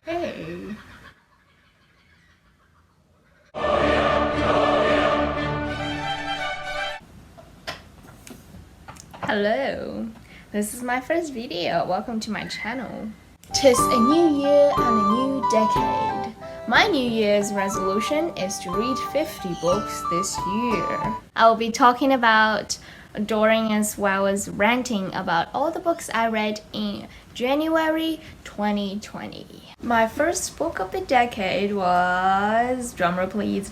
Hey. Hello. This is my first video. Welcome to my channel. Tis a new year and a new decade. My New Year's resolution is to read 50 books this year. I will be talking about adoring as well as ranting about all the books I read in January 2020. My first book of the decade was, drumroll please,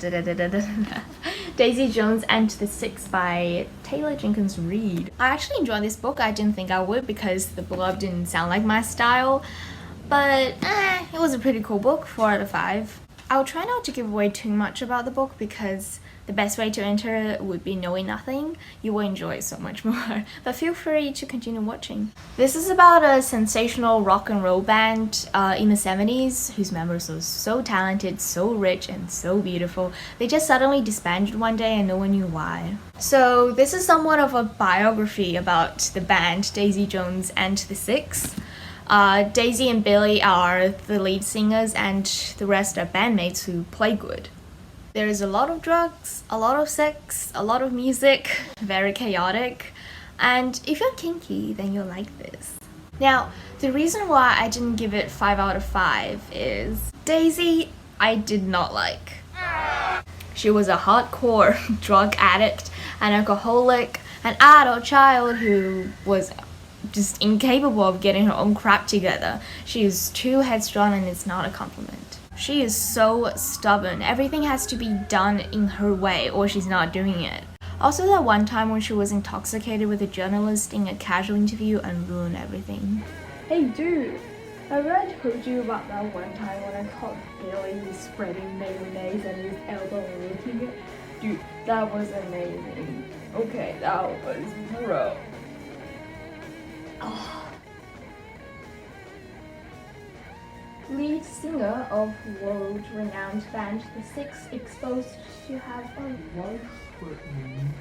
Daisy Jones and the Six by Taylor Jenkins Reid. I actually enjoyed this book. I didn't think I would because the blurb didn't sound like my style, but it was a pretty cool book, 4 out of 5. I'll try not to give away too much about the book because the best way to enter it would be knowing nothing. You will enjoy it so much more, but feel free to continue watching. This is about a sensational rock and roll band in the 70s whose members were so talented, so rich, and so beautiful. They just suddenly disbanded one day and no one knew why. So this is somewhat of a biography about the band Daisy Jones and the Six. Daisy and Billy are the lead singers and the rest are bandmates who play good. There is a lot of drugs, a lot of sex, a lot of music, very chaotic, and if you're kinky, then you'll like this. Now, the reason why I didn't give it 5 out of 5 is Daisy, I did not like. She was a hardcore drug addict, an alcoholic, an adult child who was just incapable of getting her own crap together. She is too headstrong and it's not a compliment. She is so stubborn. Everything has to be done in her way or she's not doing it. Also, that one time when she was intoxicated with a journalist in a casual interview and ruined everything. Hey dude, have I told you about that one time when I caught Billy spreading mayonnaise and his elbow licking it? Dude, that was amazing. Okay, that was bro. Oh. Lead singer of world-renowned band The Six exposed to have a life-threatening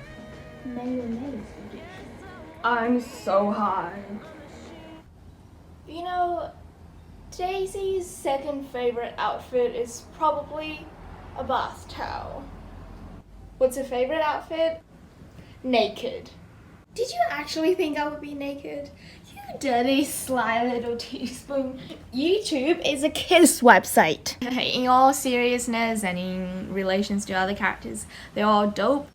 mayonnaise addiction. I'm so high. You know, Daisy's second favorite outfit is probably a bath towel. What's her favorite outfit? Naked. Did you actually think I would be naked? You dirty, sly little teaspoon. YouTube is a kiss website. In all seriousness and in relations to other characters, they're all dope.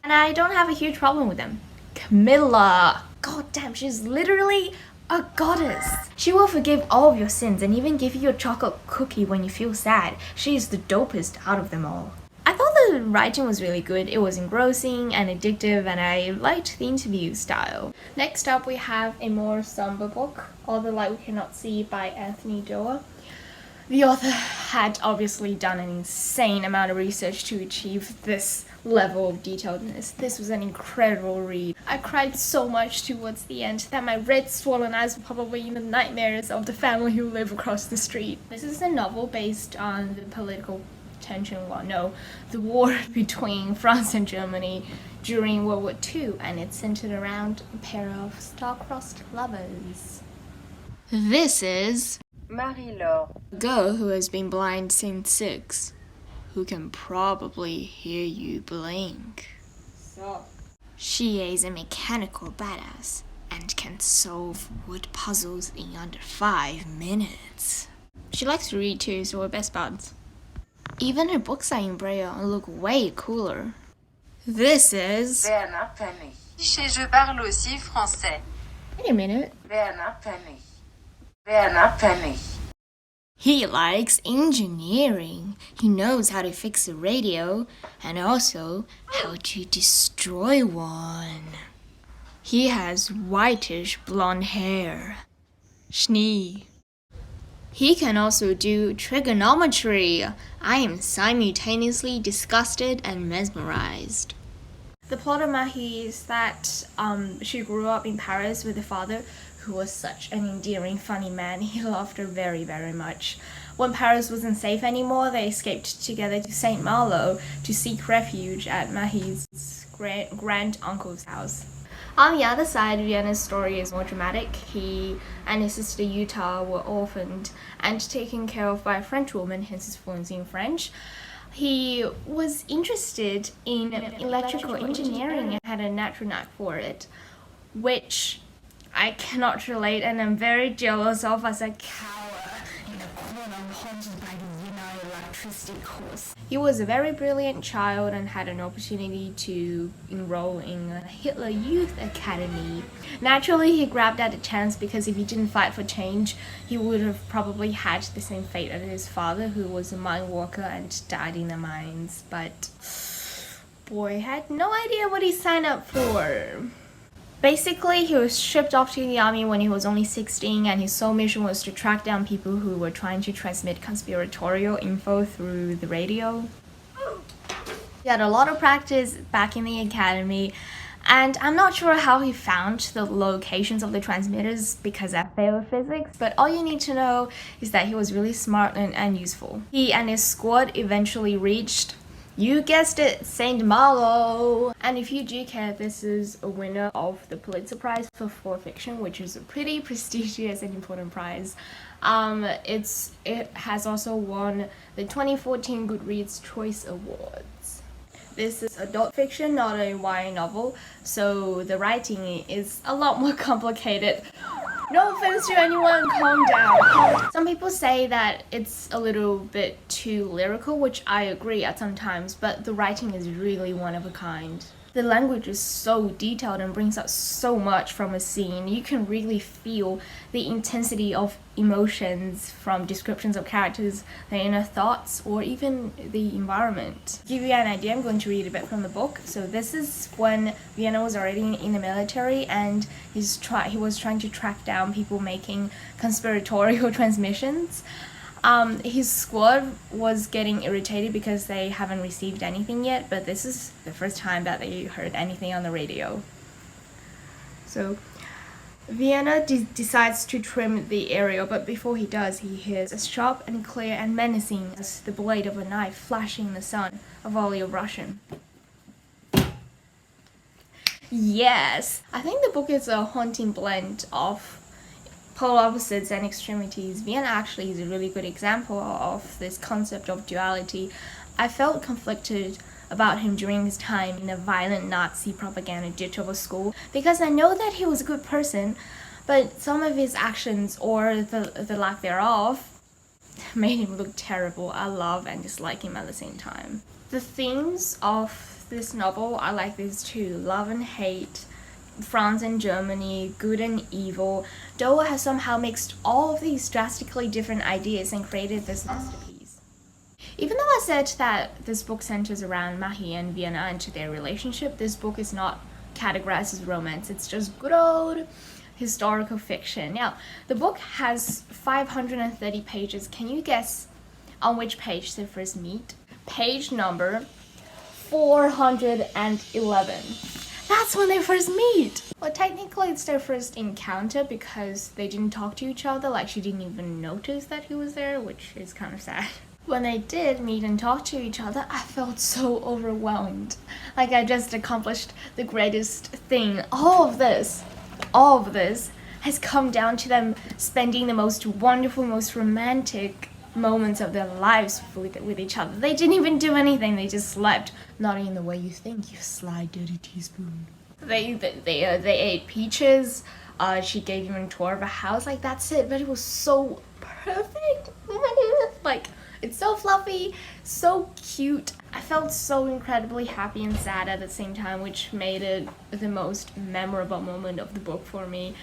And I don't have a huge problem with them. Camilla. God damn, she's literally a goddess. She will forgive all of your sins and even give you a chocolate cookie when you feel sad. She is the dopest out of them all. I thought the writing was really good. It was engrossing and addictive and I liked the interview style. Next up we have a more somber book, All the Light We Cannot See by Anthony Doerr. The author had obviously done an insane amount of research to achieve this level of detailedness. This was an incredible read. I cried so much towards the end that my red swollen eyes were probably in the nightmares of the family who live across the street. This is a novel based on the political the war between France and Germany during World War II, and it's centered around a pair of star-crossed lovers. This is Marie-Laure, a girl who has been blind since 6, who can probably hear you blink. So, She is a mechanical badass and can solve wood puzzles in under 5 minutes. She likes to read too, so we're best buds. Even her books are in Braille and look way cooler. This is... Bernard Penney. Je parle aussi français. Wait a minute. Bernard Penney. Bernard Penney. He likes engineering. He knows how to fix a radio and also how to destroy one. He has whitish blonde hair. Schnee. He can also do trigonometry. I am simultaneously disgusted and mesmerized. The plot of Mahi is that she grew up in Paris with a father who was such an endearing, funny man. He loved her very, very much. When Paris wasn't safe anymore, they escaped together to Saint Malo to seek refuge at Mahi's grand uncle's house. On the other side, Vienna's story is more dramatic. He and his sister Utah were orphaned and taken care of by a French woman, hence his fluency in French. He was interested in electrical engineering and had a natural knack for it, which I cannot relate and I'm very jealous of as a cower in a corner haunted by the Vienna electricity course. He was a very brilliant child and had an opportunity to enroll in a Hitler Youth Academy. Naturally, he grabbed at the chance because if he didn't fight for change, he would have probably had the same fate as his father, who was a mine worker and died in the mines. But boy had no idea what he signed up for. Basically, he was shipped off to the army when he was only 16, and his sole mission was to track down people who were trying to transmit conspiratorial info through the radio. He had a lot of practice back in the academy, and I'm not sure how he found the locations of the transmitters because I failed physics, but all you need to know is that he was really smart and useful. He and his squad eventually reached, you guessed it, St. Malo! And if you do care, this is a winner of the Pulitzer Prize for fiction, which is a pretty prestigious and important prize. It has also won the 2014 Goodreads Choice Awards. This is adult fiction, not a YA novel, so the writing is a lot more complicated. No offense to anyone, calm down. Some people say that it's a little bit too lyrical, which I agree at some times, but the writing is really one of a kind. The language is so detailed and brings out so much from a scene. You can really feel the intensity of emotions from descriptions of characters, their inner thoughts, or even the environment. To give you an idea, I'm going to read a bit from the book. So this is when Vienna was already in the military and he was trying to track down people making conspiratorial transmissions. His squad was getting irritated because they haven't received anything yet, but this is the first time that they heard anything on the radio. So Vienna decides to trim the area, but before he does, he hears a sharp and clear and menacing as the blade of a knife flashing in the sun, a volley of Russian. Yes! I think the book is a haunting blend of polar opposites and extremities. Vienna actually is a really good example of this concept of duality. I felt conflicted about him during his time in a violent Nazi propaganda ditch of a school because I know that he was a good person, but some of his actions or the lack thereof made him look terrible. I love and dislike him at the same time. The themes of this novel are like these two: love and hate, France and Germany, good and evil. Dowa has somehow mixed all of these drastically different ideas and created this masterpiece. Even though I said that this book centers around Mahi and Vienna and to their relationship, this book is not categorized as romance. It's just good old historical fiction. Now, the book has 530 pages. Can you guess on which page they first meet? Page number 411. That's when they first meet! Well, technically it's their first encounter because they didn't talk to each other, like she didn't even notice that he was there, which is kind of sad. When they did meet and talk to each other, I felt so overwhelmed. Like I just accomplished the greatest thing. All of this has come down to them spending the most wonderful, most romantic moments of their lives with each other. They didn't even do anything, they just slept. Not in the way you think, you sly dirty teaspoon. They ate peaches, she gave him a tour of a house, like that's it, but it was so perfect. Like, it's so fluffy, so cute. I felt so incredibly happy and sad at the same time, which made it the most memorable moment of the book for me.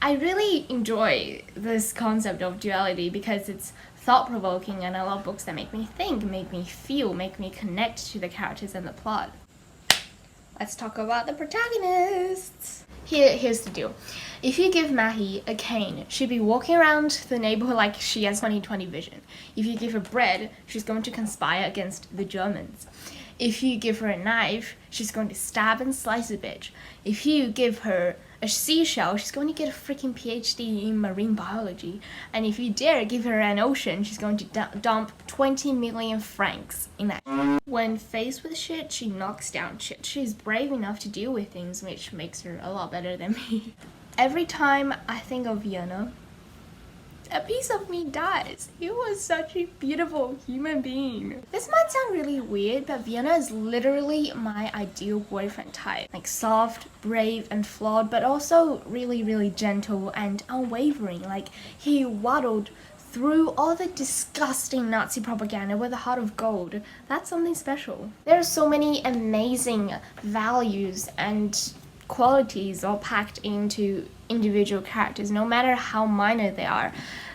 I really enjoy this concept of duality because it's thought-provoking, and I love books that make me think, make me feel, make me connect to the characters and the plot. Let's talk about the protagonists. Here's the deal. If you give Mahi a cane, she'd be walking around the neighborhood like she has 20/20 vision. If you give her bread, she's going to conspire against the Germans. If you give her a knife, she's going to stab and slice a bitch. If you give her a seashell, she's going to get a freaking PhD in marine biology. And if you dare give her an ocean, she's going to dump 20 million francs in that. When faced with shit, she knocks down shit. She's brave enough to deal with things, which makes her a lot better than me. Every time I think of Vienna, a piece of me dies. He was such a beautiful human being. This might sound really weird, but Vienna is literally my ideal boyfriend type. Like soft, brave, and flawed, but also really, really gentle and unwavering. Like he waddled through all the disgusting Nazi propaganda with a heart of gold. That's something special. There are so many amazing values and qualities all packed into individual characters, no matter how minor they are.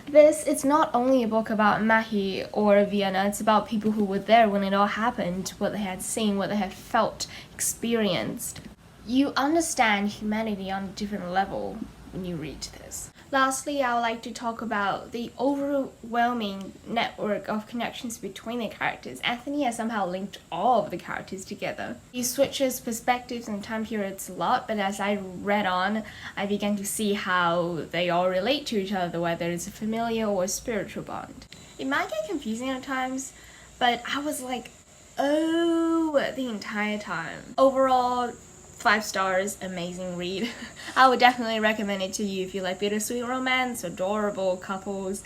It's not only a book about Mahi or Vienna, it's about people who were there when it all happened, what they had seen, what they had felt, experienced. You understand humanity on a different level when you read this. Lastly, I would like to talk about the overwhelming network of connections between the characters. Anthony has somehow linked all of the characters together. He switches perspectives and time periods a lot, but as I read on, I began to see how they all relate to each other, whether it's a familial or a spiritual bond. It might get confusing at times, but I was like, oh, the entire time. Overall, 5 stars, amazing read. I would definitely recommend it to you if you like bittersweet romance, adorable couples,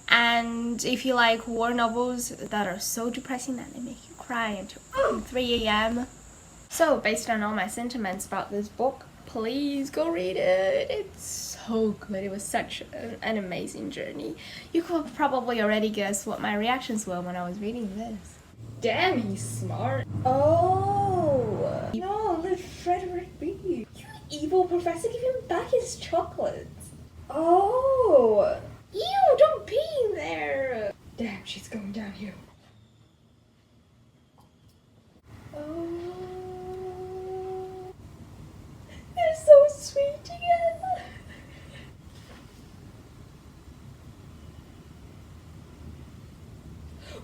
and if you like war novels that are so depressing that they make you cry until 3 a.m. So, based on all my sentiments about this book, please go read it. It's so good. It was such an amazing journey. You could probably already guess what my reactions were when I was reading this. Damn, he's smart. Oh, no, let Frederick be. You evil professor, give him back his chocolates. Oh, ew, don't pee in there. Damn, she's going downhill. Oh, they're so sweet together.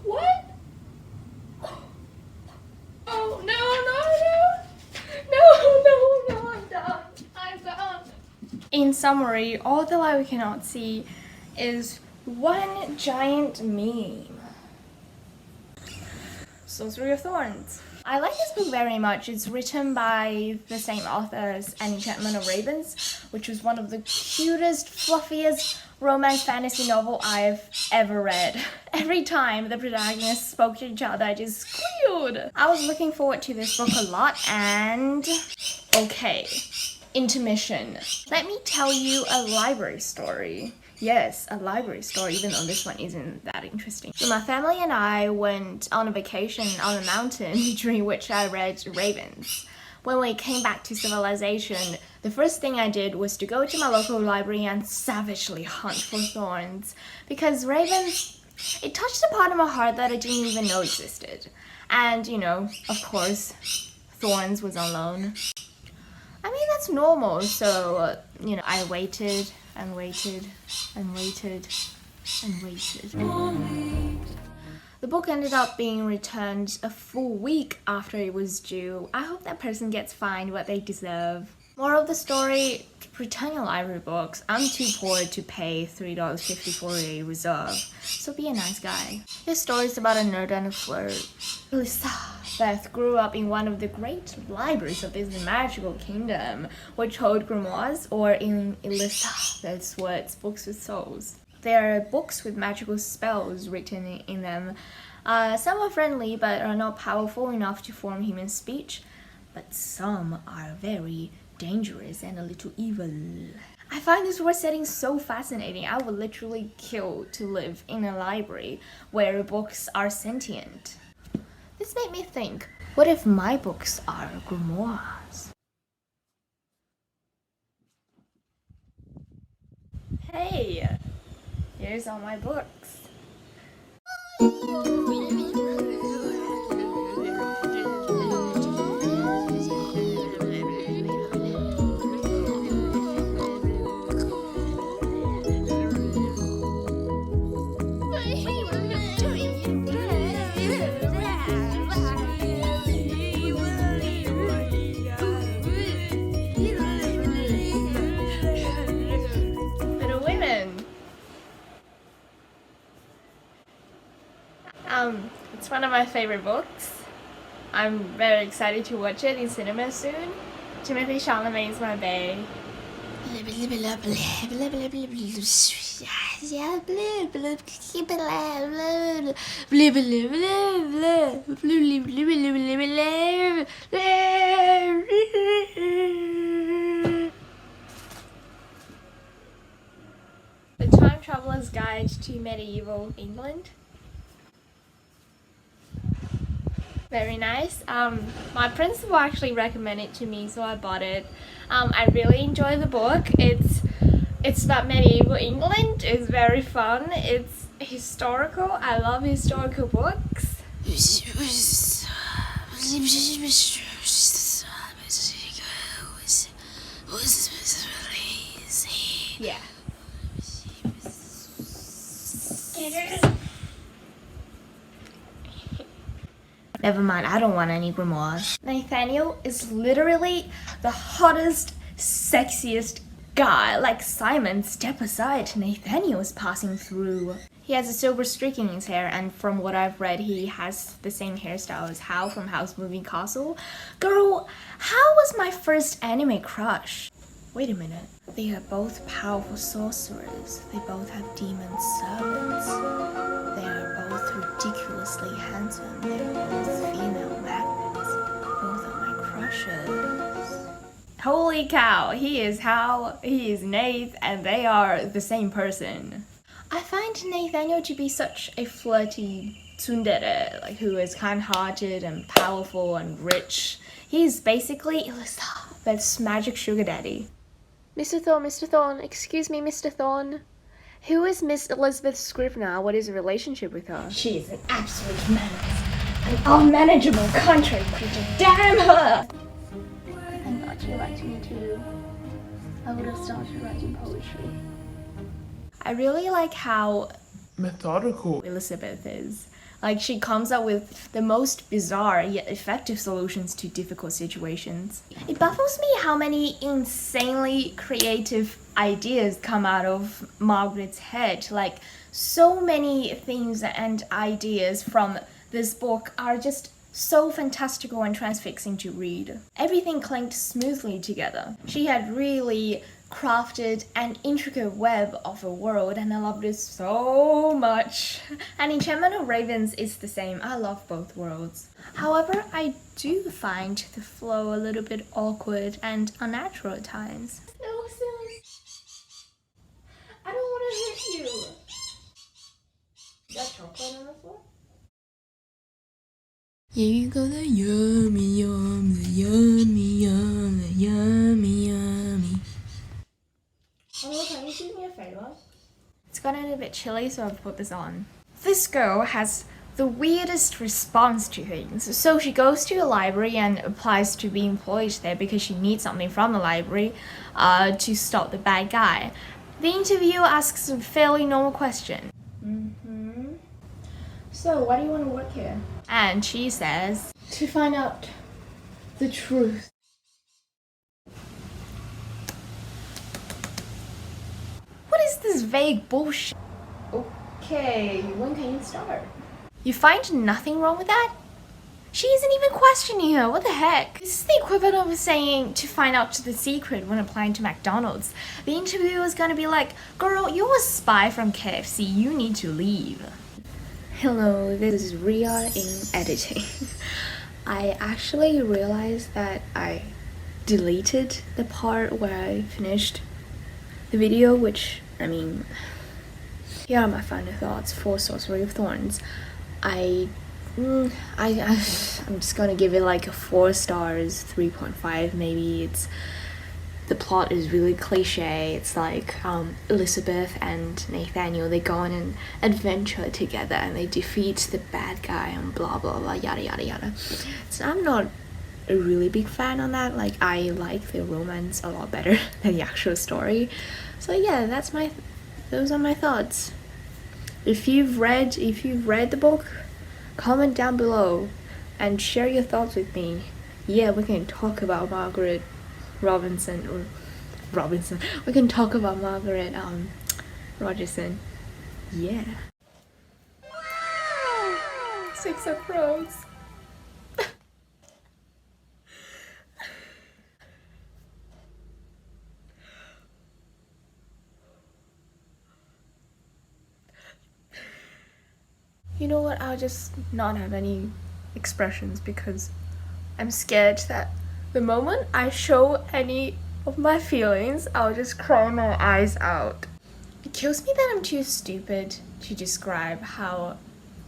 What? Oh, no, I'm done. In summary, all the light we cannot see is one giant meme. So 3 of Thorns. I like this book very much. It's written by the same author as An Enchantment of Ravens, which was one of the cutest, fluffiest romance fantasy novel I've ever read. Every time the protagonists spoke to each other, I just squealed. I was looking forward to this book a lot, and okay, intermission. Let me tell you a library story. Yes, a library story, even though this one isn't that interesting. So my family and I went on a vacation on a mountain during which I read Ravens. When we came back to civilization, the first thing I did was to go to my local library and savagely hunt for Thorns. Because Ravens, it touched a part of my heart that I didn't even know existed. And, you know, of course, Thorns was on loan. I mean, that's normal, so, you know, I waited and waited and waited and waited. The book ended up being returned a full week after it was due. I hope that person gets fined what they deserve. Moral of the story, return your library books. I'm too poor to pay $3.50 for a reserve, so be a nice guy. This story is about a nerd and a flirt. Elizabeth grew up in one of the great libraries of this magical kingdom, which hold grimoires, or in Elizabeth's words, books with souls. There are books with magical spells written in them. Some are friendly but are not powerful enough to form human speech, but some are very dangerous and a little evil. I find this world setting so fascinating. I would literally kill to live in a library where books are sentient. This made me think, what if my books are grimoires? Hey, here's all my books. It's one of my favorite books. I'm very excited to watch it in cinema soon. Timothy Chalamet is my bae. The Time Traveler's Guide to Medieval England. Very nice. My principal actually recommended it to me, so I bought it. I really enjoy the book. It's about medieval England. It's very fun. It's historical. I love historical books. Yeah. Never mind, I don't want any grimoires. Nathaniel is literally the hottest, sexiest guy. Like, Simon, step aside. Nathaniel is passing through. He has a silver streak in his hair, and from what I've read, he has the same hairstyle as Hal from House Moving Castle. Girl, Hal was my first anime crush. Wait a minute. They are both powerful sorcerers. They both have demon servants. They are both ridiculously handsome. They are both female magnets. Both are my crushes. Holy cow, he is Hal, he is Nath, and they are the same person. I find Nathaniel to be such a flirty tsundere, like who is kind-hearted and powerful and rich. He's basically Elizabeth's magic sugar daddy. Mr. Thorne, excuse me, Mr. Thorne. Who is Miss Elizabeth Scrivener? What is the relationship with her? She is an absolute menace. An unmanageable country creature. Damn her! Thank God she liked me too. I would have started writing poetry. I really like how methodical Elizabeth is. Like, she comes up with the most bizarre yet effective solutions to difficult situations. It baffles me how many insanely creative ideas come out of Margaret's head. Like, so many things and ideas from this book are just so fantastical and transfixing to read. Everything clinked smoothly together. She had really crafted an intricate web of a world, and I loved it so much. And Enchantment of Ravens is the same. I love both worlds. However, I do find the flow a little bit awkward and unnatural at times. No, silly. I don't want to hit you. Is that chocolate on the floor? Here you go, the yummy yum, the yummy yum, the yummy yummy. Oh, can you do me a favor? It's gotten a bit chilly, so I've put this on. This girl has the weirdest response to things. So she goes to a library and applies to be employed there because she needs something from the library to stop the bad guy. The interviewer asks a fairly normal question. So, why do you want to work here? And she says, To find out the truth. what is this vague bullshit? Okay, when can you start? You find nothing wrong with that? She isn't even questioning her. What the heck? This is the equivalent of saying to find out the secret when applying to McDonald's. The interviewer is gonna be like, girl, you're a spy from KFC. You need to leave. Hello, this is Ria in editing. I actually realized that I deleted the part where I finished the video, which, I mean, here are my final thoughts for Sorcery of Thorns. I'm just gonna give it like a 4 stars, 3.5 maybe. The plot is really cliche. It's like Elizabeth and Nathaniel, they go on an adventure together and they defeat the bad guy and blah blah blah, yada yada yada. So I'm not a really big fan on that. Like, I like the romance a lot better than the actual story. So yeah, those are my thoughts. If you've read the book, comment down below and share your thoughts with me. Yeah, we can talk about Margaret Robinson. We can talk about Margaret Rogerson. Yeah. Six of Crows. You know what, I'll just not have any expressions because I'm scared that the moment I show any of my feelings, I'll just cry my eyes out. It kills me that I'm too stupid to describe how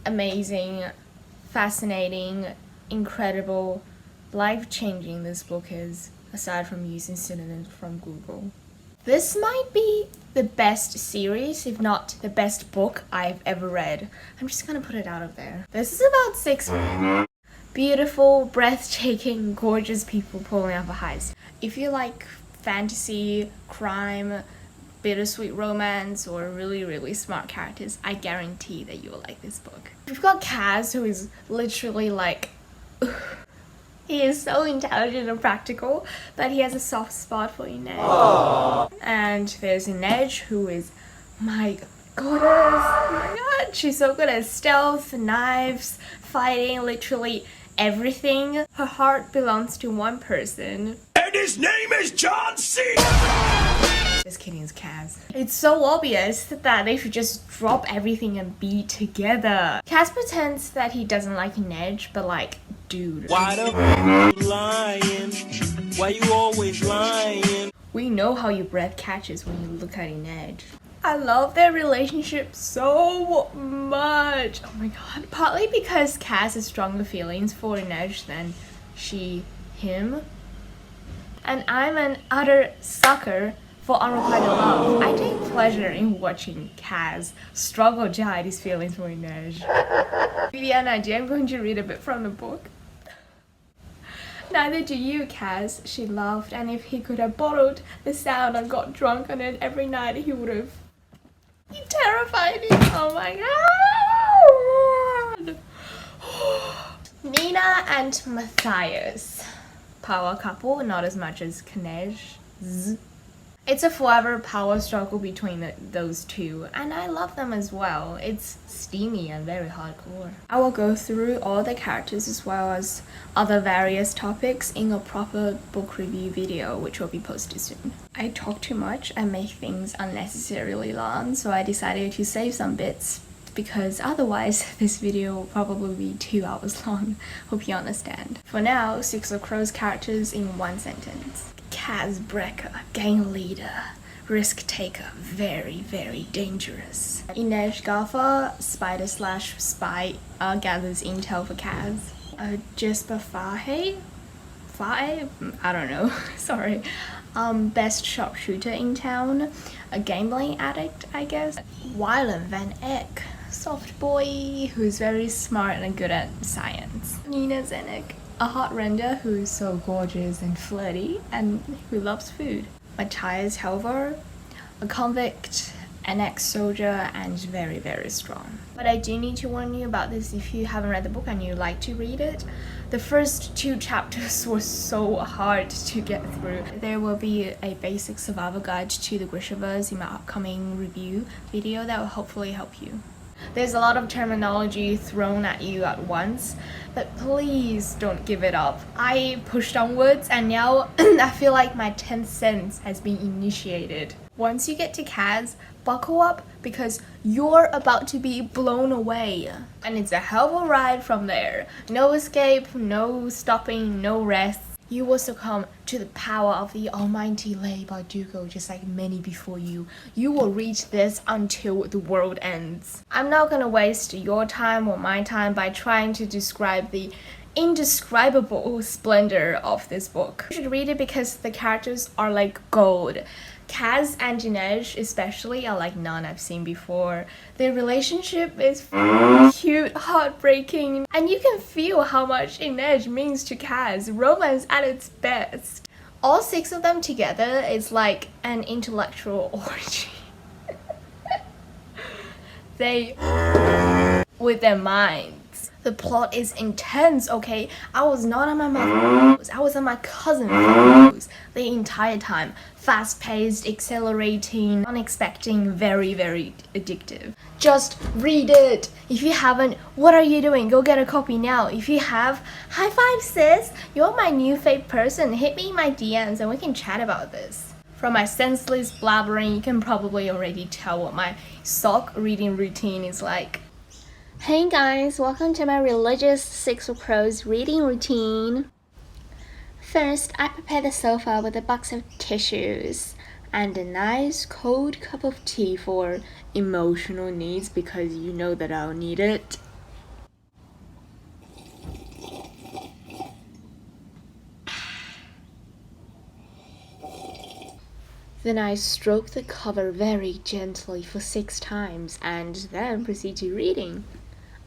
amazing, fascinating, incredible, life-changing this book is, aside from using synonyms from Google. This might be the best series, if not the best book I've ever read. I'm just gonna put it out of there. This is about 6 beautiful, breathtaking, gorgeous people pulling off a heist. If you like fantasy, crime, bittersweet romance, or really, really smart characters, I guarantee that you will like this book. We've got Kaz, who is literally like... He is so intelligent and practical, but he has a soft spot for Inej. Aww. And there's Inej, who is, my goodness, oh my god, she's so good at stealth, knives, fighting, literally everything. Her heart belongs to one person. And his name is John C. This kidding, is Kaz. It's so obvious that they should just drop everything and be together. Kaz pretends that he doesn't like Inej, but like, dude. Why the f you lying? Why you always lying? We know how your breath catches when you look at Inej. I love their relationship so much. Oh my god. Partly because Kaz has stronger feelings for Inej than him. And I'm an utter sucker for unrequited love. I take pleasure in watching Kaz struggle to hide his feelings for Inej. To give you an idea, I'm going to read a bit from the book. Neither do you, Kaz, she laughed, and if he could have bottled the sound and got drunk on it every night, he would have. He terrified me. Oh my god! Nina and Matthias. Power couple, not as much as Inej. It's a forever power struggle between those two, and I love them as well. It's steamy and very hardcore. I will go through all the characters as well as other various topics in a proper book review video, which will be posted soon. I talk too much and make things unnecessarily long, so I decided to save some bits because otherwise this video will probably be 2 hours long. Hope you understand. For now, Six of Crows characters in one sentence. Kaz Brekker, gang leader, risk taker, very, very dangerous. Inej Ghaffar, spider/spy, gathers intel for Kaz. Jesper Fahe? I don't know, sorry. Best sharpshooter in town, a gambling addict, I guess. Wylan Van Eck, soft boy who's very smart and good at science. Nina Zenek, a hot render who's so gorgeous and flirty and who loves food. Matthias Helver, a convict, an ex-soldier, and very, very strong. But I do need to warn you about this if you haven't read the book and you'd like to read it. The first 2 chapters were so hard to get through. There will be a basic survival guide to the Grishaverse in my upcoming review video that will hopefully help you. There's a lot of terminology thrown at you at once, but please don't give it up. I pushed onwards and now I feel like my 10th sense has been initiated. Once you get to Kaz, buckle up because you're about to be blown away. And it's a hell of a ride from there. No escape, no stopping, no rest. You will succumb to the power of the almighty Leigh Bardugo, just like many before you. You will reach this until the world ends. I'm not gonna waste your time or my time by trying to describe the indescribable splendor of this book. You should read it because the characters are like gold. Kaz and Inej especially are like none I've seen before. Their relationship is cute, heartbreaking, and you can feel how much Inej means to Kaz. Romance at its best. All 6 of them together is like an intellectual orgy. They, with their minds. The plot is intense, okay? I was not on my mother's, I was on my cousin's the entire time. Fast-paced, accelerating, unexpected, very, very addictive. Just read it! If you haven't, what are you doing? Go get a copy now. If you have, high five sis! You're my new fave person. Hit me in my DMs and we can chat about this. From my senseless blabbering, you can probably already tell what my sock reading routine is like. Hey guys, welcome to my religious Six of Crows reading routine. First, I prepare the sofa with a box of tissues and a nice cold cup of tea for emotional needs because you know that I'll need it. Then I stroke the cover very gently for 6 times and then proceed to reading.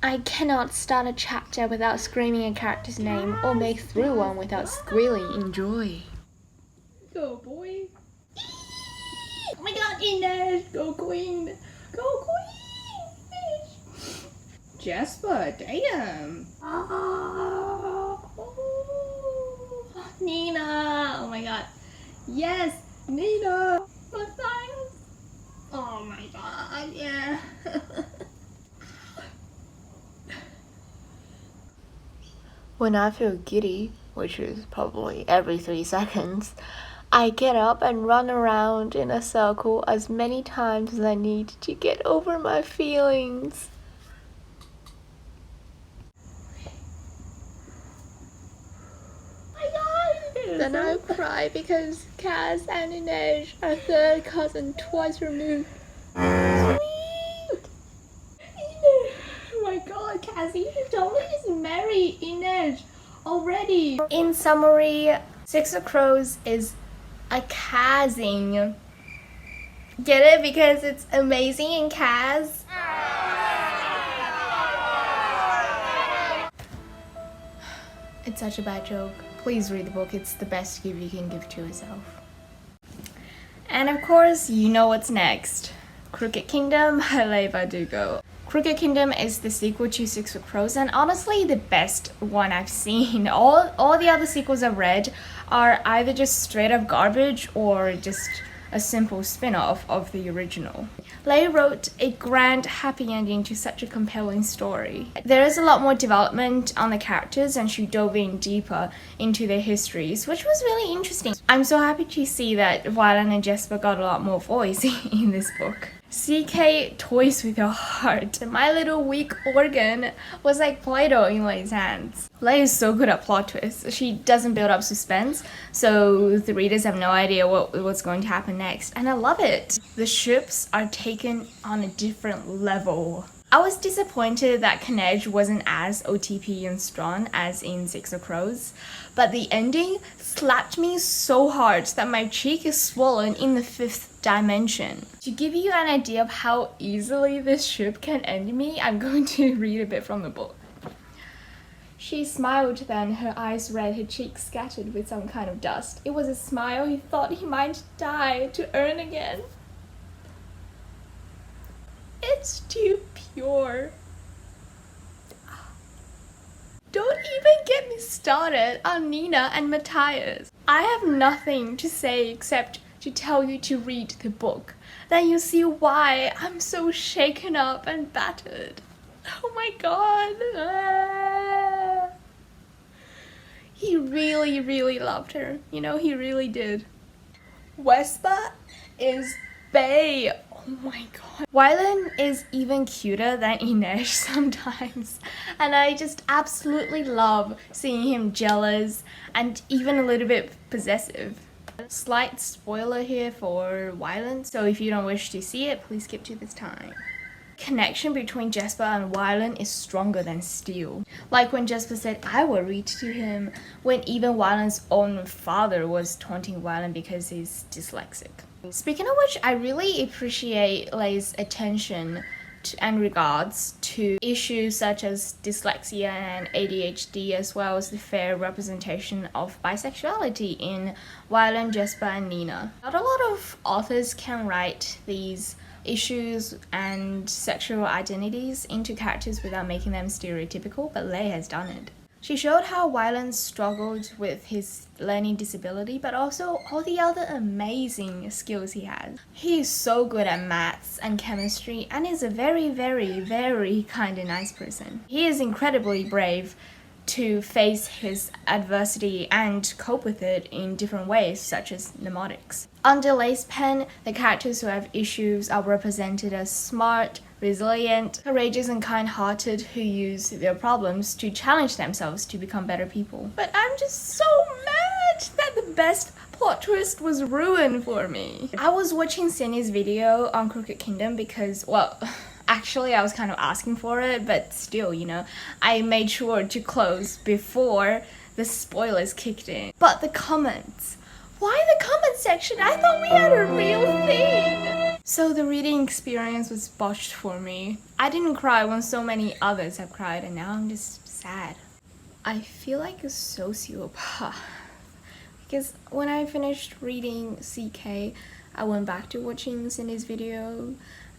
I cannot start a chapter without screaming a character's name or make through one without squealing in joy. Go, boy. Oh my god, Inez! Go, queen! Go, queen! Jasper, damn! Oh, Nina! Oh my god. Yes, Nina! Matthias! Oh my god, yeah. When I feel giddy, which is probably every 3 seconds, I get up and run around in a circle as many times as I need to get over my feelings. Then I cry because Kaz and Inej are third cousin twice removed. Oh my god, Cassie, you should totally just marry Inez already. In summary, Six of Crows is a Kazing. Get it? Because it's amazing in Kaz. It's such a bad joke. Please read the book. It's the best gift you can give to yourself. And of course, you know what's next. Crooked Kingdom by Leigh Bardugo. Crooked Kingdom is the sequel to Six of Crows and honestly the best one I've seen. All the other sequels I've read are either just straight up garbage or just a simple spin-off of the original. Leigh wrote a grand happy ending to such a compelling story. There is a lot more development on the characters and she dove in deeper into their histories, which was really interesting. I'm so happy to see that Violet and Jasper got a lot more voice in this book. CK toys with your heart. My little weak organ was like Play-Doh in Leigh's hands. Leigh is so good at plot twists. She doesn't build up suspense, so the readers have no idea what's going to happen next. And I love it. The ships are taken on a different level. I was disappointed that Kennej wasn't as OTP and strong as in Six of Crows, but the ending slapped me so hard that my cheek is swollen in the 5th dimension. To give you an idea of how easily this ship can end me, I'm going to read a bit from the book. She smiled then, her eyes red, her cheeks scattered with some kind of dust. It was a smile he thought he might die to earn again. It's too pure. Don't even get me started on Nina and Matthias. I have nothing to say except to tell you to read the book. Then you'll see why I'm so shaken up and battered. Oh my god. He really, really loved her. You know, he really did. Wespa is bae. Oh my god. Wylan is even cuter than Inej sometimes. And I just absolutely love seeing him jealous and even a little bit possessive. Slight spoiler here for Wylan, so if you don't wish to see it, please skip to this time. Connection between Jasper and Wylan is stronger than steel. Like when Jasper said, "I will read to him," when even Wylan's own father was taunting Wylan because he's dyslexic. Speaking of which, I really appreciate Leigh's attention and regards to issues such as dyslexia and ADHD, as well as the fair representation of bisexuality in Wylan, Jasper and Nina. Not a lot of authors can write these issues and sexual identities into characters without making them stereotypical, but Lei has done it. She showed how Wylan struggled with his learning disability, but also all the other amazing skills he has. He is so good at maths and chemistry and is a very, very, very kind and nice person. He is incredibly brave to face his adversity and cope with it in different ways, such as mnemonics. Under Lei's pen, the characters who have issues are represented as smart, resilient, courageous, and kind-hearted who use their problems to challenge themselves to become better people. But I'm just so mad that the best plot twist was ruined for me. I was watching Cindy's video on Crooked Kingdom because, well, actually I was kind of asking for it, but still, you know, I made sure to close before the spoilers kicked in. But the comments, why the comment section? I thought we had a real thing. So the reading experience was botched for me. I didn't cry when so many others have cried, and now I'm just sad. I feel like a sociopath because when I finished reading CK, I went back to watching Cindy's video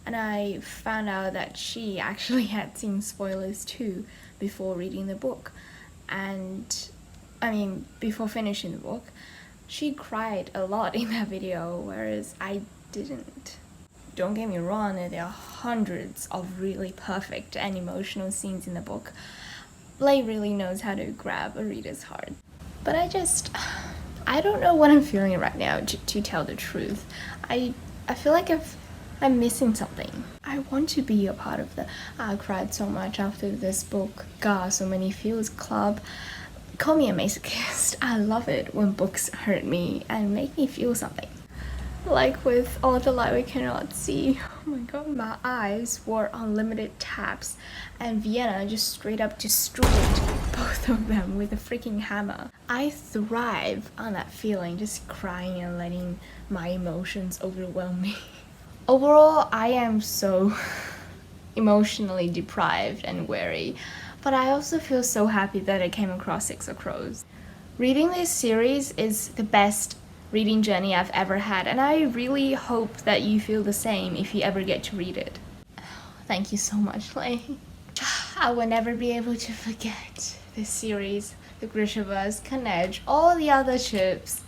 and I found out that she actually had seen spoilers too before reading the book. And I mean, before finishing the book, she cried a lot in that video, whereas I didn't. Don't get me wrong, there are hundreds of really perfect and emotional scenes in the book. Lei really knows how to grab a reader's heart. But I don't know what I'm feeling right now, to tell the truth. I feel like I'm missing something. I want to be a part of the I cried so much after this book, got so many feels club. Call me a masochist. I love it when books hurt me and make me feel something. Like with All the Light We Cannot See. Oh my god, my eyes were unlimited taps and Vienna just straight up destroyed both of them with a freaking hammer. I thrive on that feeling, just crying and letting my emotions overwhelm me. Overall, I am so emotionally deprived and weary, but I also feel so happy that I came across Six of Crows. Reading this series is the best reading journey I've ever had, and I really hope that you feel the same if you ever get to read it. Thank you so much, Lei. I will never be able to forget this series, the Grishavas, Kanej, all the other ships.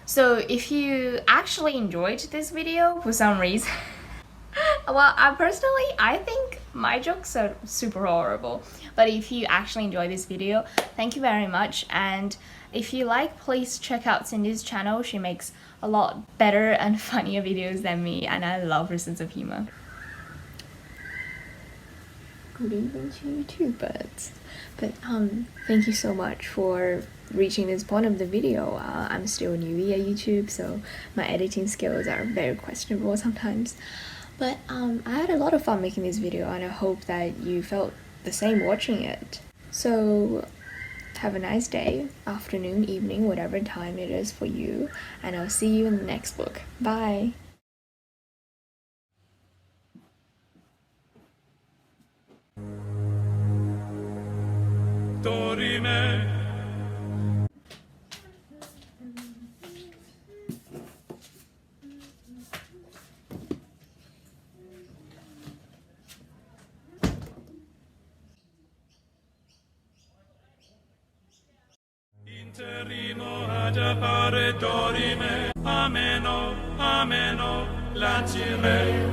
So if you actually enjoyed this video for some reason, well, I think my jokes are super horrible. But if you actually enjoy this video, thank you very much. And if you like, please check out Cindy's channel. She makes a lot better and funnier videos than me, and I love her sense of humor. Good evening to you too, birds. But thank you so much for reaching this point of the video. I'm still a newbie at YouTube, so my editing skills are very questionable sometimes. But I had a lot of fun making this video, and I hope that you felt the same watching it. So have a nice day, afternoon, evening, whatever time it is for you, and I'll see you in the next book. Bye! Dorime. Interrimo ad appare dorime, ameno, ameno, lancire.